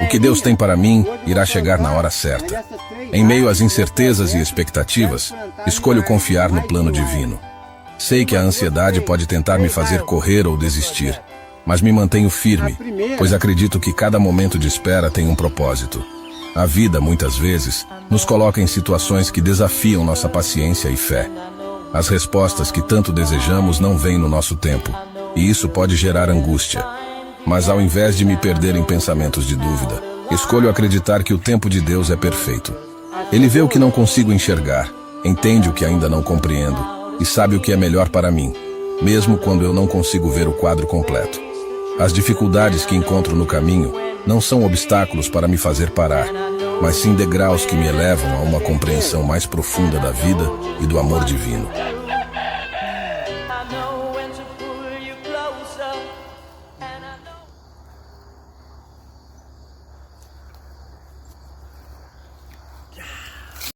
O que Deus tem para mim irá chegar na hora certa. Em meio às incertezas e expectativas, escolho confiar no plano divino. Sei que a ansiedade pode tentar me fazer correr ou desistir, mas me mantenho firme, pois acredito que cada momento de espera tem um propósito. A vida, muitas vezes, nos coloca em situações que desafiam nossa paciência e fé. As respostas que tanto desejamos não vêm no nosso tempo, e isso pode gerar angústia. Mas ao invés de me perder em pensamentos de dúvida, escolho acreditar que o tempo de Deus é perfeito. Ele vê o que não consigo enxergar, entende o que ainda não compreendo e sabe o que é melhor para mim, mesmo quando eu não consigo ver o quadro completo. As dificuldades que encontro no caminho não são obstáculos para me fazer parar, mas sim degraus que me elevam a uma compreensão mais profunda da vida e do amor divino.